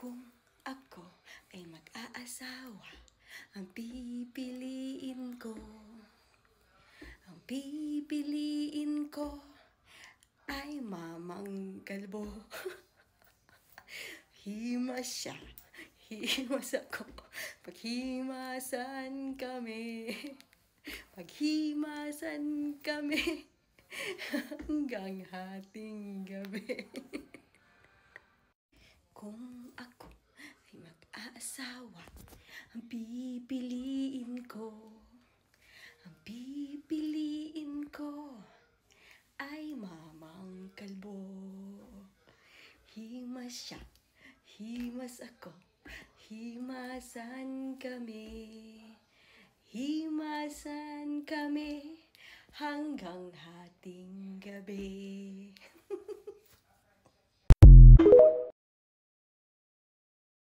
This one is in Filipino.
Kung ako ay mag-aasawa, ang pipiliin ko ay mamang kalbo. Himas siya, himas ako, paghimasan kami hanggang hating gabi. Kung ako ay mag-aasawa, ang pipiliin ko ay mamang kalbo. Himas siya, himas ako, himasan kami hanggang hating gabi.